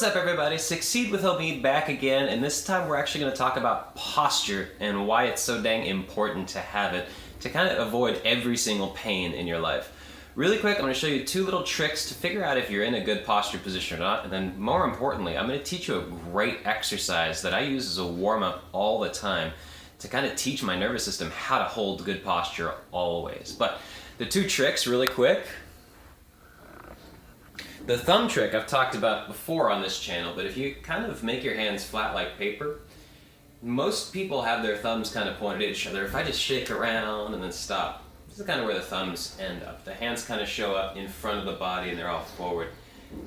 up, everybody? Succeed with Omid back again, and this time we're actually going to talk about posture and why it's so dang important to have it to kind of avoid every single pain in your life. Really quick, I'm going to show you two little tricks to figure out if you're in a good posture position or not, and then more importantly, I'm going to teach you a great exercise that I use as a warm-up all the time to kind of teach my nervous system how to hold good posture always. But the two tricks, really quick. The thumb trick I've talked about before on this channel, but if you kind of make your hands flat like paper, most people have their thumbs kind of pointed at each other. If I just shake around and then stop, this is kind of where the thumbs end up. The hands kind of show up in front of the body and they're all forward.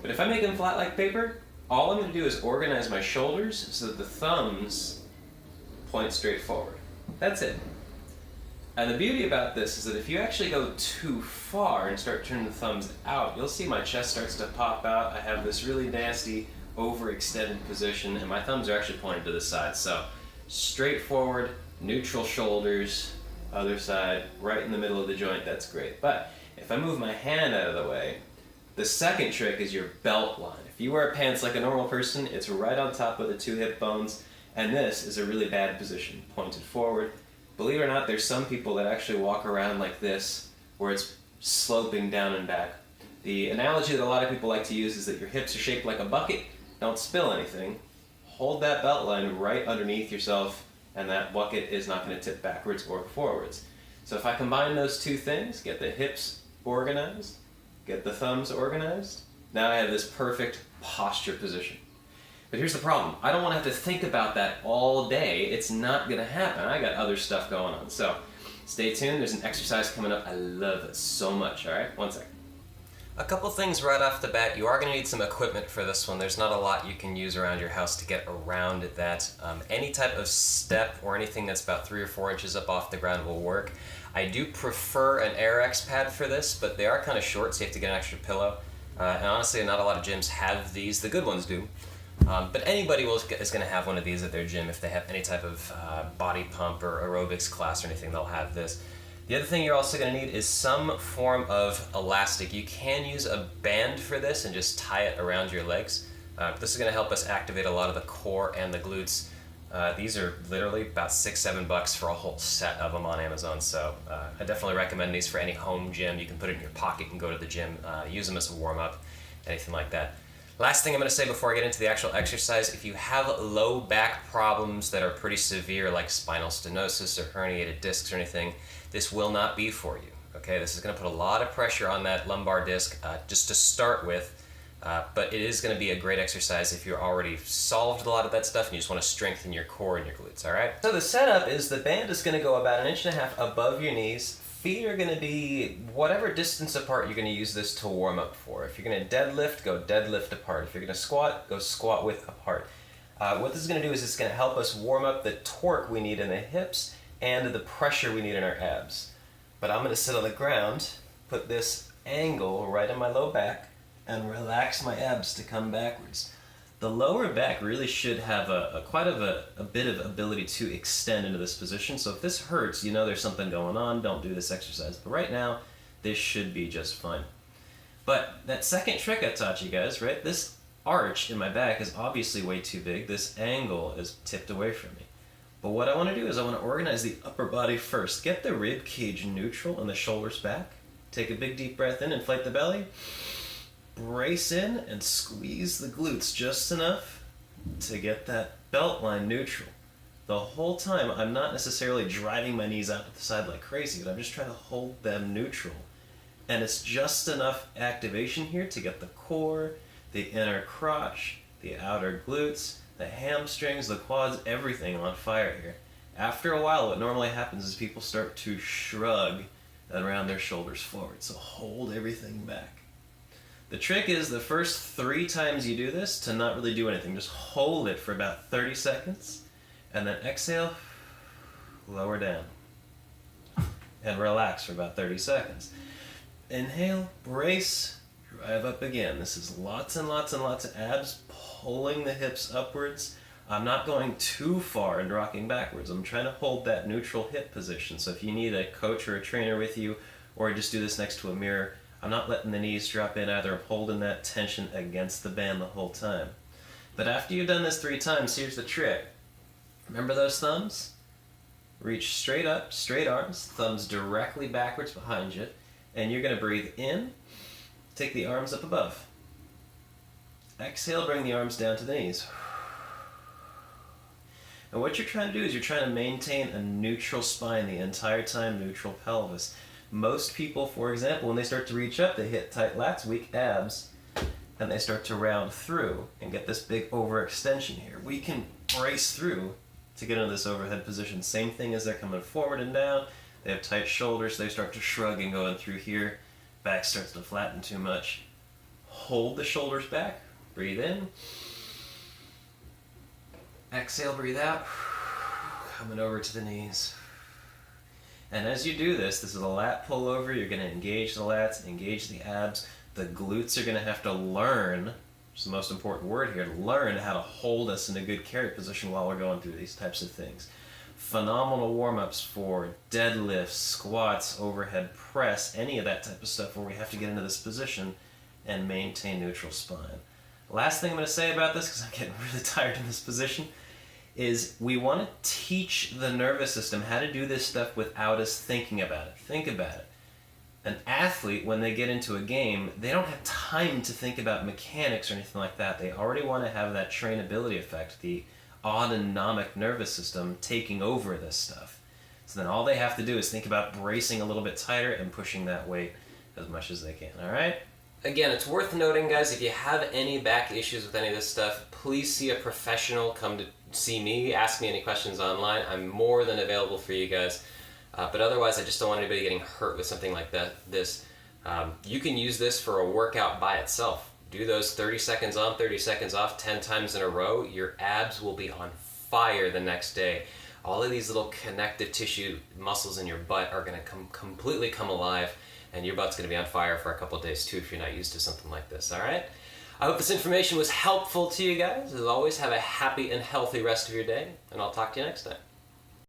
But if I make them flat like paper, all I'm going to do is organize my shoulders so that the thumbs point straight forward. That's it. And the beauty about this is that if you actually go too far and start turning the thumbs out, you'll see my chest starts to pop out. I have this really nasty overextended position and my thumbs are actually pointed to the side. So straight forward, neutral shoulders, other side, right in the middle of the joint, that's great. But if I move my hand out of the way, the second trick is your belt line. If you wear pants like a normal person, it's right on top of the two hip bones, and this is a really bad position, pointed forward. Believe it or not, there's some people that actually walk around like this, where it's sloping down and back. The analogy that a lot of people like to use is that your hips are shaped like a bucket. Don't spill anything. Hold that belt line right underneath yourself, and that bucket is not going to tip backwards or forwards. So if I combine those two things, get the hips organized, get the thumbs organized, now I have this perfect posture position. But here's the problem. I don't want to have to think about that all day. It's not going to happen. I got other stuff going on. So stay tuned. There's an exercise coming up. I love it so much. All right? One second. A couple things right off the bat. You are going to need some equipment for this one. There's not a lot you can use around your house to get around that. Any type of step or anything that's about 3 or 4 inches up off the ground will work. I do prefer an AirX pad for this, but they are kind of short, so you have to get an extra pillow. And honestly, not a lot of gyms have these. The good ones do. But anybody is going to have one of these at their gym if they have any type of body pump or aerobics class or anything, they'll have this. The other thing you're also going to need is some form of elastic. You can use a band for this and just tie it around your legs. This is going to help us activate a lot of the core and the glutes. These are literally about $6-7 for a whole set of them on Amazon, so I definitely recommend these for any home gym. You can put it in your pocket and go to the gym, use them as a warm-up, anything like that. Last thing I'm going to say before I get into the actual exercise, if you have low back problems that are pretty severe, like spinal stenosis or herniated discs or anything, this will not be for you. Okay, this is going to put a lot of pressure on that lumbar disc just to start with, but it is going to be a great exercise if you're already solved a lot of that stuff and you just want to strengthen your core and your glutes, all right? So the setup is the band is going to go about 1.5 inches above your knees. Feet are going to be whatever distance apart you're going to use this to warm up for. If you're going to deadlift, go deadlift apart. If you're going to squat, go squat width apart. What this is going to do is it's going to help us warm up the torque we need in the hips and the pressure we need in our abs. But I'm going to sit on the ground, put this angle right in my low back, and relax my abs to come backwards. The lower back really should have quite a bit of ability to extend into this position. So if this hurts, you know there's something going on. Don't do this exercise. But right now, this should be just fine. But that second trick I taught you guys, right? This arch in my back is obviously way too big. This angle is tipped away from me. But what I want to do is I want to organize the upper body first. Get the rib cage neutral and the shoulders back. Take a big deep breath in, inflate the belly. Brace in and squeeze the glutes just enough to get that belt line neutral. The whole time I'm not necessarily driving my knees out to the side like crazy, but I'm just trying to hold them neutral. And it's just enough activation here to get the core, the inner crotch, the outer glutes, the hamstrings, the quads, everything on fire here. After a while, what normally happens is people start to shrug around their shoulders forward. So hold everything back. The trick is the first 3 times you do this to not really do anything. Just hold it for about 30 seconds and then exhale, lower down, and relax for about 30 seconds. Inhale, brace, drive up again. This is lots and lots and lots of abs pulling the hips upwards. I'm not going too far and rocking backwards. I'm trying to hold that neutral hip position. So if you need a coach or a trainer with you, or just do this next to a mirror, I'm not letting the knees drop in either. I'm holding that tension against the band the whole time. But after you've done this 3 times, here's the trick. Remember those thumbs? Reach straight up, straight arms, thumbs directly backwards behind you, and you're going to breathe in, take the arms up above. Exhale, bring the arms down to the knees. And what you're trying to do is you're trying to maintain a neutral spine the entire time, neutral pelvis. Most people, for example, when they start to reach up, they hit tight lats, weak abs, and they start to round through and get this big overextension here. We can brace through to get into this overhead position. Same thing as they're coming forward and down. They have tight shoulders, they start to shrug and go in through here. Back starts to flatten too much. Hold the shoulders back, breathe in. Exhale, breathe out. Coming over to the knees. And as you do this, this is a lat pullover. You're going to engage the lats, engage the abs. The glutes are going to have to learn, which is the most important word here, learn how to hold us in a good carry position while we're going through these types of things. Phenomenal warm-ups for deadlifts, squats, overhead press, any of that type of stuff where we have to get into this position and maintain neutral spine. Last thing I'm going to say about this, because I'm getting really tired in this position, is we want to teach the nervous system how to do this stuff without us thinking about it. Think about it. An athlete, when they get into a game, they don't have time to think about mechanics or anything like that. They already want to have that trainability effect, the autonomic nervous system taking over this stuff. So then all they have to do is think about bracing a little bit tighter and pushing that weight as much as they can, all right? Again, it's worth noting, guys, if you have any back issues with any of this stuff, please see a professional. Come to see me, ask me any questions online. I'm more than available for you guys. But otherwise, I just don't want anybody getting hurt with something like this. You can use this for a workout by itself. Do those 30 seconds on, 30 seconds off, 10 times in a row. Your abs will be on fire the next day. All of these little connective tissue muscles in your butt are going to completely come alive, and your butt's going to be on fire for a couple of days too if you're not used to something like this, all right? I hope this information was helpful to you guys. As always, have a happy and healthy rest of your day, and I'll talk to you next time.